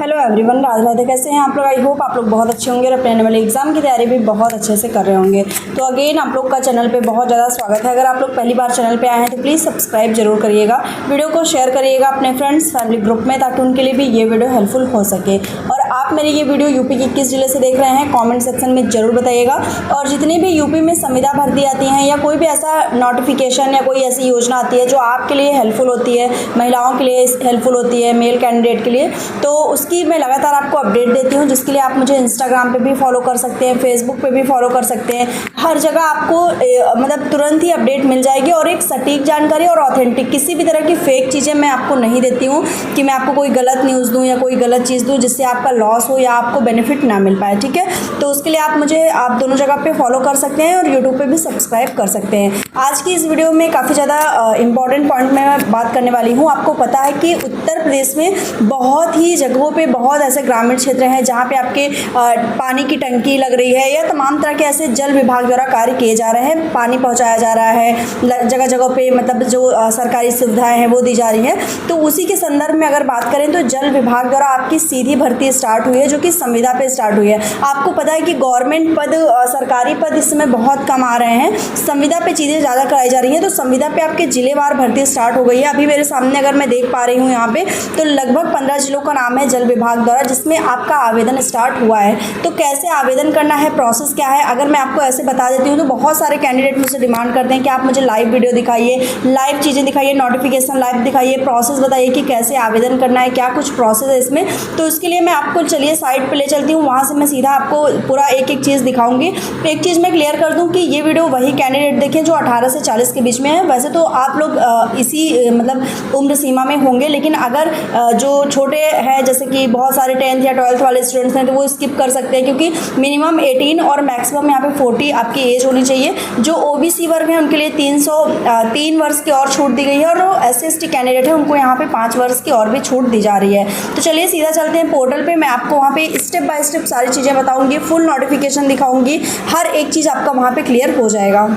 Hello everyone, Radhe Radhe. कैसे हैं आप लोग? आई होप आप लोग बहुत अच्छे होंगे और अपने आने वाले एग्जाम की तैयारी भी बहुत अच्छे से कर रहे होंगे। तो अगेन आप लोग का चैनल पे बहुत ज़्यादा स्वागत है। अगर आप लोग पहली बार चैनल पे आए हैं तो प्लीज़ सब्सक्राइब जरूर करिएगा, वीडियो को शेयर करिएगा अपने फ्रेंड्स फैमिली ग्रुप में, ताकि उनके लिए भी ये वीडियो हेल्पफुल हो सके। और आप मेरी ये वीडियो यूपी के किस जिले से देख रहे हैं कॉमेंट सेक्शन में ज़रूर बताइएगा। और जितनी भी यूपी में संविदा भर्ती आती हैं या कोई भी ऐसा नोटिफिकेशन या कोई ऐसी योजना आती है जो आपके लिए हेल्पफुल होती है, महिलाओं के लिए हेल्पफुल होती है, मेल कैंडिडेट के लिए, तो उसकी मैं लगातार आपको अपडेट देती हूँ, जिसके लिए आप मुझे इंस्टाग्राम पे भी फॉलो कर सकते हैं, फेसबुक पे भी फॉलो कर सकते हैं। हर जगह आपको मतलब तुरंत ही अपडेट मिल जाएगी और एक सटीक जानकारी और ऑथेंटिक, किसी भी तरह की फेक चीज़ें मैं आपको नहीं देती हूँ कि मैं आपको कोई गलत न्यूज़ दूँ या कोई गलत चीज़ दूँ जिससे आपका लॉस हो या आपको बेनिफिट ना मिल पाए। ठीक है, तो उसके लिए आप मुझे आप दोनों जगह पे फॉलो कर सकते हैं और यूट्यूब पे भी सब्सक्राइब कर सकते हैं। आज की इस वीडियो में काफ़ी ज़्यादा इंपॉर्टेंट पॉइंट मैं बात करने वाली हूँ। आपको पता है कि उत्तर प्रदेश में बहुत ही जगहों पे बहुत ऐसे ग्रामीण क्षेत्र हैं जहाँ पे आपके पानी की टंकी लग रही है या तमाम तरह के ऐसे जल विभाग द्वारा कार्य किए जा रहे हैं, पानी पहुँचाया जा रहा है जगह जगह पे, मतलब जो सरकारी सुविधाएं हैं वो दी जा रही हैं। तो उसी के संदर्भ में अगर बात करें तो जल विभाग द्वारा आपकी सीधी भर्ती स्टार्ट हुई है, जो कि संविदा पे स्टार्ट हुई है। आपको पता है कि गवर्नमेंट पद, सरकारी पद इस समय बहुत कम आ रहे हैं, संविदा पे चीज़ें ज़्यादा कराई जा रही हैं। तो संविदा पे आपके जिलेवार भर्ती स्टार्ट हो गई है। अभी मेरे सामने अगर मैं देख पा रही हूँ यहाँ पे, तो लगभग 15 जिलों का नाम है जल विभाग द्वारा जिसमें आपका आवेदन स्टार्ट हुआ है। तो कैसे आवेदन करना है, प्रोसेस क्या है, अगर मैं आपको ऐसे बता देती हूँ तो बहुत सारे कैंडिडेट मुझसे डिमांड करते हैं कि आप मुझे लाइव वीडियो दिखाइए, लाइव चीज़ें दिखाइए, नोटिफिकेशन लाइव दिखाइए, प्रोसेस बताइए कि कैसे आवेदन करना है, क्या कुछ प्रोसेस है इसमें। तो इसके लिए मैं आपको चलिए साइट पर ले चलती हूँ, वहाँ से मैं सीधा आपको पूरा एक एक चीज़ दिखाऊंगी। एक चीज़ मैं क्लियर कर दूँ कि ये वीडियो वही कैंडिडेट देखें जो 18 से 40 के बीच में है। वैसे तो आप लोग इसी मतलब उम्र सीमा में होंगे, लेकिन अगर जो छोटे हैं जैसे कि बहुत सारे 10th या 12th वाले स्टूडेंट्स हैं तो वो स्किप कर सकते हैं, क्योंकि मिनिमम 18 और मैक्सिमम यहाँ पे 40 आपकी एज होनी चाहिए। जो ओबीसी वर्ग है उनके लिए 3 वर्ष की और छूट दी गई है, और जो SC/ST कैंडिडेट है उनको यहाँ पे 5 वर्ष की और भी छूट दी जा रही है। तो चलिए सीधा चलते हैं पोर्टल पे, मैं आपको वहाँ पे स्टेप बाय स्टेप सारी चीज़ें बताऊँगी, फुल नोटिफिकेशन दिखाऊँगी, हर एक चीज़ आपका वहाँ पर क्लियर हो जाएगा।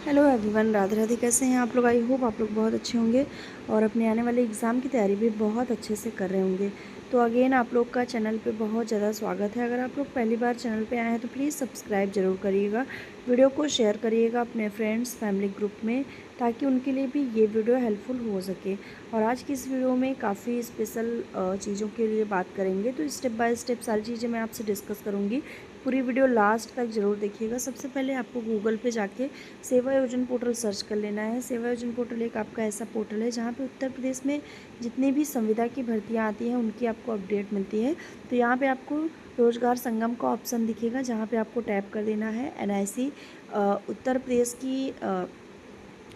Hello everyone, Radhe Radhe. कैसे हैं आप लोग? आई होप आप लोग बहुत अच्छे होंगे और अपने आने वाले एग्ज़ाम की तैयारी भी बहुत अच्छे से कर रहे होंगे। तो अगेन आप लोग का चैनल पे बहुत ज़्यादा स्वागत है। अगर आप लोग पहली बार चैनल पे आए हैं तो प्लीज़ सब्सक्राइब ज़रूर करिएगा, वीडियो को शेयर करिएगा अपने फ्रेंड्स फैमिली ग्रुप में, ताकि उनके लिए भी ये वीडियो हेल्पफुल हो सके। और आज की इस वीडियो में काफ़ी स्पेशल चीज़ों के लिए बात करेंगे, तो स्टेप बाय स्टेप सारी चीज़ें मैं आपसे डिस्कस करूँगी। पूरी वीडियो लास्ट तक ज़रूर देखिएगा। सबसे पहले आपको गूगल पे जाके सेवा योजन पोर्टल सर्च कर लेना है। सेवा योजन पोर्टल एक आपका ऐसा पोर्टल है जहाँ पे उत्तर प्रदेश में जितनी भी संविदा की भर्तियाँ आती हैं उनकी आपको अपडेट मिलती है। तो यहाँ पे आपको रोजगार संगम का ऑप्शन दिखेगा, जहाँ पे आपको टैप कर देना है। NIC उत्तर प्रदेश की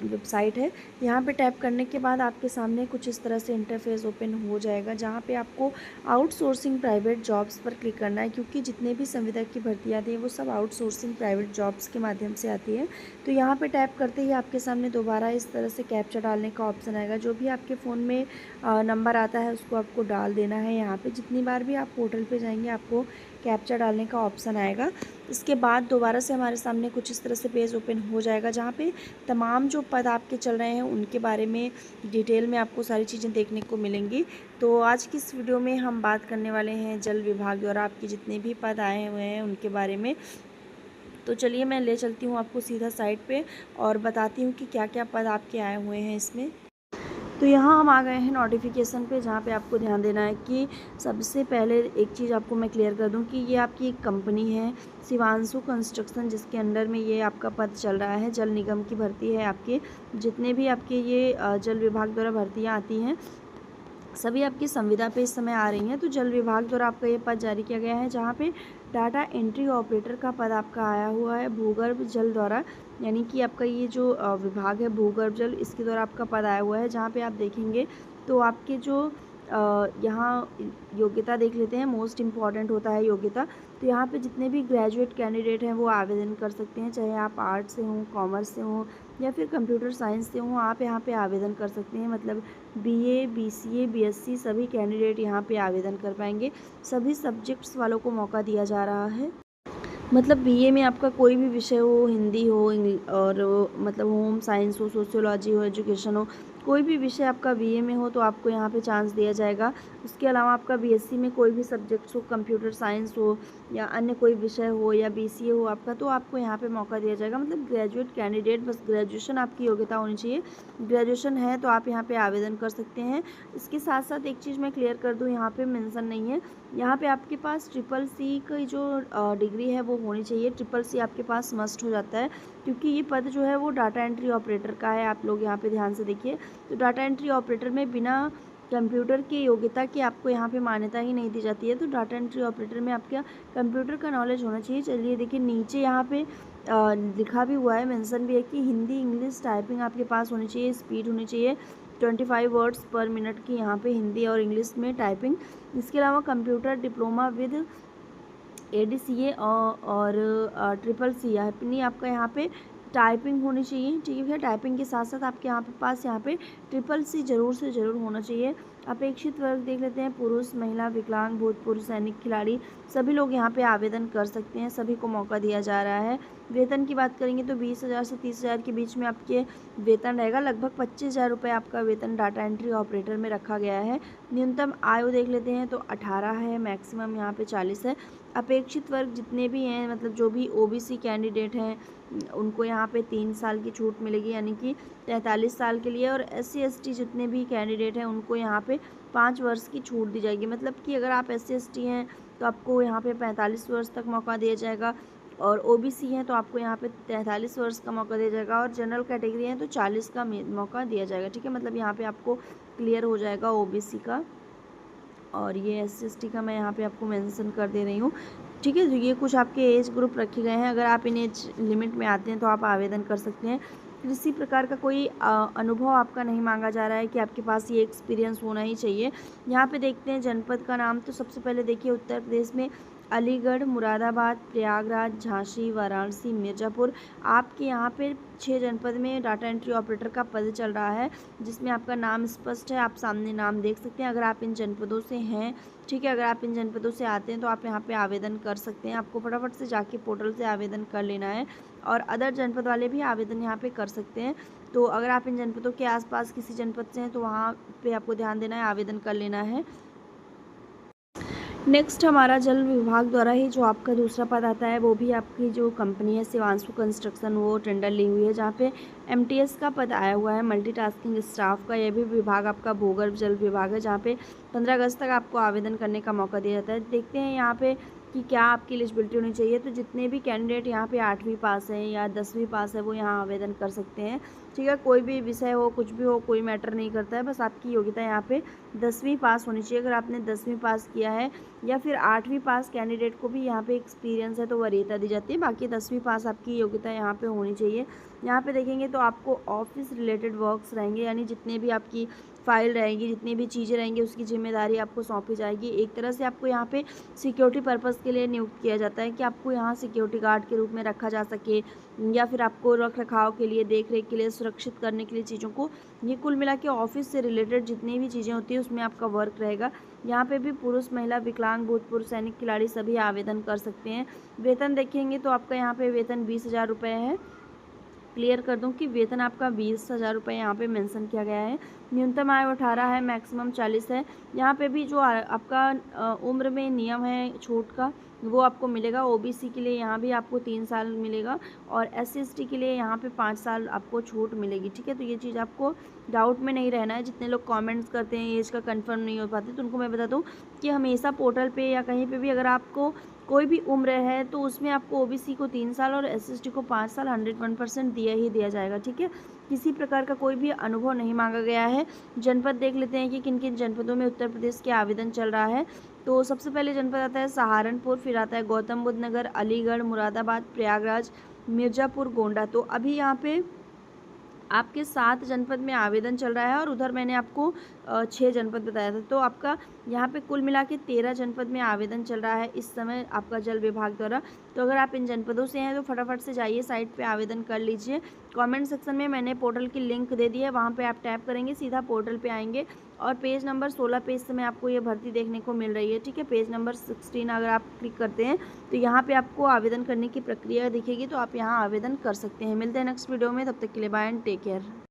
वेबसाइट है। यहाँ पे टैप करने के बाद आपके सामने कुछ इस तरह से इंटरफेस ओपन हो जाएगा, जहाँ पे आपको आउटसोर्सिंग प्राइवेट जॉब्स पर क्लिक करना है, क्योंकि जितने भी संविदा की भर्तियाँ आती हैं वो सब आउटसोर्सिंग प्राइवेट जॉब्स के माध्यम से आती है। तो यहाँ पे टैप करते ही आपके सामने दोबारा इस तरह से कैप्चा डालने का ऑप्शन आएगा। जो भी आपके फ़ोन में नंबर आता है उसको आपको डाल देना है। यहाँ पर जितनी बार भी आप पोर्टल पर जाएंगे आपको कैप्चा डालने का ऑप्शन आएगा। इसके बाद दोबारा से हमारे सामने कुछ इस तरह से पेज ओपन हो जाएगा, जहाँ पे तमाम जो पद आपके चल रहे हैं उनके बारे में डिटेल में आपको सारी चीज़ें देखने को मिलेंगी। तो आज की इस वीडियो में हम बात करने वाले हैं जल विभाग द्वारा आपके जितने भी पद आए हुए हैं उनके बारे में। तो चलिए मैं ले चलती हूँ आपको सीधा साइट पे और बताती हूँ कि क्या क्या पद आपके आए हुए हैं इसमें। तो यहाँ हम आ गए हैं नोटिफिकेशन पे, जहाँ पे आपको ध्यान देना है कि सबसे पहले एक चीज़ आपको मैं क्लियर कर दूँ कि ये आपकी एक कंपनी है शिवांशु कंस्ट्रक्शन, जिसके अंडर में ये आपका पद चल रहा है। जल निगम की भर्ती है। आपके जितने भी आपके ये जल विभाग द्वारा भर्तियाँ आती हैं सभी आपकी संविदा पे इस समय आ रही हैं। तो जल विभाग द्वारा आपका ये पद जारी किया गया है, जहाँ पे डाटा एंट्री ऑपरेटर का पद आपका आया हुआ है भूगर्भ जल द्वारा, यानी कि आपका ये जो विभाग है भूगर्भ जल, इसके द्वारा आपका पद आया हुआ है। जहाँ पे आप देखेंगे तो आपके जो यहाँ योग्यता देख लेते हैं, मोस्ट इम्पॉर्टेंट होता है योग्यता। तो यहाँ पे जितने भी ग्रेजुएट कैंडिडेट हैं वो आवेदन कर सकते हैं, चाहे आप आर्ट्स से हों, कॉमर्स से हों या फिर कंप्यूटर साइंस से हों, आप यहाँ पे आवेदन कर सकते हैं। मतलब BA BCA BSc सभी कैंडिडेट यहाँ पे आवेदन कर पाएंगे। सभी सब्जेक्ट्स वालों को मौका दिया जा रहा है। मतलब BA में आपका कोई भी विषय हो, हिंदी हो और मतलब होम साइंस हो, सोशियोलॉजी हो, एजुकेशन हो, कोई भी विषय आपका बीए में हो तो आपको यहाँ पे चांस दिया जाएगा। उसके अलावा आपका बीएससी में कोई भी सब्जेक्ट्स हो, कंप्यूटर साइंस हो या अन्य कोई विषय हो या बीसीए हो आपका, तो आपको यहाँ पे मौका दिया जाएगा। मतलब ग्रेजुएट कैंडिडेट, बस ग्रेजुएशन आपकी योग्यता होनी चाहिए। ग्रेजुएशन है तो आप यहाँ पे आवेदन कर सकते हैं। इसके साथ साथ एक चीज़ मैं क्लियर कर दूँ, यहाँ पे मेंशन नहीं है, यहाँ पे आपके पास CCC की जो डिग्री है वो होनी चाहिए। CCC आपके पास मस्ट हो जाता है, क्योंकि ये पद जो है वो डाटा एंट्री ऑपरेटर का है। आप लोग यहाँ पे ध्यान से देखिए, तो डाटा एंट्री ऑपरेटर में बिना कंप्यूटर की योग्यता की आपको यहाँ पे मान्यता ही नहीं दी जाती है। तो डाटा एंट्री ऑपरेटर में आपका कंप्यूटर का नॉलेज होना चाहिए। चलिए देखिए, नीचे यहाँ पे लिखा भी हुआ है, मेंशन भी है कि हिंदी इंग्लिश टाइपिंग आपके पास होनी चाहिए, स्पीड होनी चाहिए 25 वर्ड्स पर मिनट की यहाँ पे हिंदी और इंग्लिश में टाइपिंग। इसके अलावा कंप्यूटर डिप्लोमा विद ADCA और CCC अपनी आपका यहाँ पे टाइपिंग होनी चाहिए। ठीक है, टाइपिंग के साथ साथ आपके यहाँ पे पास यहाँ पे CCC ज़रूर से ज़रूर होना चाहिए। अपेक्षित वर्ग देख लेते हैं, पुरुष, महिला, विकलांग, भूतपूर्व सैनिक, खिलाड़ी, सभी लोग यहाँ पे आवेदन कर सकते हैं, सभी को मौका दिया जा रहा है। वेतन की बात करेंगे तो 20,000 से 30,000 के बीच में आपके वेतन रहेगा। लगभग 25,000 रुपये आपका वेतन डाटा एंट्री ऑपरेटर में रखा गया है। न्यूनतम आयु देख लेते हैं तो 18 है, मैक्सिमम यहाँ पे 40 है। अपेक्षित वर्ग जितने भी हैं, मतलब जो भी OBC कैंडिडेट हैं, उनको यहाँ पे 3 साल की छूट मिलेगी, यानी कि 43 साल के लिए। और SC ST जितने भी कैंडिडेट हैं उनको यहाँ पे 5 वर्ष की छूट दी जाएगी। मतलब कि अगर आप SC ST हैं तो आपको यहाँ पे 45 वर्ष तक मौका दिया जाएगा, और OBC हैं तो आपको यहाँ पे 43 वर्ष का मौका दिया जाएगा, और जनरल कैटेगरी हैं तो 40 का मौका दिया जाएगा। ठीक है, मतलब यहाँ पे आपको क्लियर हो जाएगा OBC का, और ये SC ST का मैं यहाँ पे आपको मेंशन कर दे रही हूँ। ठीक है, तो ये कुछ आपके एज ग्रुप रखे गए हैं। अगर आप इन एज लिमिट में आते हैं तो आप आवेदन कर सकते हैं। किसी प्रकार का कोई अनुभव आपका नहीं मांगा जा रहा है कि आपके पास ये एक्सपीरियंस होना ही चाहिए। यहाँ पे देखते हैं जनपद का नाम, तो सबसे पहले देखिए उत्तर प्रदेश में अलीगढ़, मुरादाबाद, प्रयागराज, झांसी, वाराणसी, मिर्ज़ापुर। आपके यहाँ पे 6 जनपद में डाटा एंट्री ऑपरेटर का पद चल रहा है, जिसमें आपका नाम स्पष्ट है, आप सामने नाम देख सकते हैं। अगर आप इन जनपदों से हैं, ठीक है, अगर आप इन जनपदों से आते हैं तो आप यहाँ पे आवेदन कर सकते हैं। आपको फटाफट से जाके पोर्टल से आवेदन कर लेना है, और अदर जनपद वाले भी आवेदन यहाँ पे कर सकते हैं। तो अगर आप इन जनपदों के आसपास किसी जनपद से हैं तो वहाँ पे आपको ध्यान देना है, आवेदन कर लेना है। नेक्स्ट हमारा जल विभाग द्वारा ही जो आपका दूसरा पद आता है, वो भी आपकी जो कंपनी है शिवांशु कंस्ट्रक्शन, वो टेंडर ली हुई है, जहाँ पे MTS का पद आया हुआ है, मल्टीटास्किंग स्टाफ का। यह भी विभाग आपका भूगर्भ जल विभाग है, जहाँ पे 15 अगस्त तक आपको आवेदन करने का मौका दिया जाता है। देखते हैं यहाँ पे कि क्या आपकी एलिजिबिलिटी होनी चाहिए। तो जितने भी कैंडिडेट यहाँ पे 8वीं पास है या 10वीं पास है वो यहाँ आवेदन कर सकते हैं। ठीक है, कोई भी विषय हो, कुछ भी हो, कोई मैटर नहीं करता है, बस आपकी योग्यता यहाँ पे 10वीं पास होनी चाहिए। अगर आपने 10वीं पास किया है या फिर 8वीं पास कैंडिडेट को भी यहाँ पे एक्सपीरियंस है तो वरीयता दी जाती है। बाकी 10वीं पास आपकी योग्यता यहाँ पे होनी चाहिए। यहाँ पे देखेंगे तो आपको ऑफिस रिलेटेड वर्क्स रहेंगे, यानी जितने भी आपकी फाइल रहेगी, जितनी भी चीज़ें रहेंगी, उसकी जिम्मेदारी आपको सौंपी जाएगी। एक तरह से आपको यहाँ पे सिक्योरिटी पर्पज़ के लिए नियुक्त किया जाता है कि आपको यहाँ सिक्योरिटी गार्ड के रूप में रखा जा सके, या फिर आपको रख रखाव के लिए, देख रेख के लिए, सुरक्षित करने के लिए चीज़ों को। ये कुल मिला के ऑफिस से रिलेटेड जितनी भी चीज़ें होती है उसमें आपका वर्क रहेगा। यहाँ पे भी पुरुष, महिला, विकलांग, भूतपूर्व सैनिक, खिलाड़ी सभी आवेदन कर सकते हैं। वेतन देखेंगे तो आपका यहाँ पे वेतन 20,000 रुपये है। क्लियर कर दूं कि वेतन आपका 20,000 रुपये यहाँ पे मेंशन किया गया है। न्यूनतम आयु 18 है, मैक्सिमम 40 है। यहाँ पे भी जो आपका उम्र में नियम है छूट का, वो आपको मिलेगा। OBC के लिए यहाँ भी आपको 3 साल मिलेगा, और SC ST के लिए यहाँ पे 5 साल आपको छूट मिलेगी। ठीक है, तो ये चीज़ आपको डाउट में नहीं रहना है। जितने लोग कमेंट्स करते हैं एज का कंफर्म नहीं हो पाते, तो उनको मैं बता दूँ कि हमेशा पोर्टल पे या कहीं पे भी अगर आपको कोई भी उम्र है तो उसमें आपको OBC को 3 साल और SC ST को 5 साल 101% दिया ही दिया जाएगा। ठीक है, किसी प्रकार का कोई भी अनुभव नहीं मांगा गया है। जनपद देख लेते हैं कि किन किन जनपदों में उत्तर प्रदेश के आवेदन चल रहा है। तो सबसे पहले जनपद आता है सहारनपुर, फिर आता है गौतम बुद्ध नगर, अलीगढ़, मुरादाबाद, प्रयागराज, मिर्ज़ापुर, गोंडा। तो अभी यहाँ पे आपके 7 जनपद में आवेदन चल रहा है, और उधर मैंने आपको 6 जनपद बताया था। तो आपका यहाँ पे कुल मिला के 13 जनपद में आवेदन चल रहा है इस समय आपका जल विभाग द्वारा। तो अगर आप इन जनपदों से हैं तो फटाफट से जाइए साइट पे आवेदन कर लीजिए। कमेंट सेक्शन में मैंने पोर्टल की लिंक दे दी है, वहाँ पे आप टैप करेंगे, सीधा पोर्टल पे आएंगे, और पेज नंबर 16 पेज से में आपको ये भर्ती देखने को मिल रही है। ठीक है, पेज नंबर 16 अगर आप क्लिक करते हैं तो यहाँ पे आपको आवेदन करने की प्रक्रिया दिखेगी, तो आप यहाँ आवेदन कर सकते हैं। मिलते हैं नेक्स्ट वीडियो में, तब तक के लिए बाय एंड टेक केयर।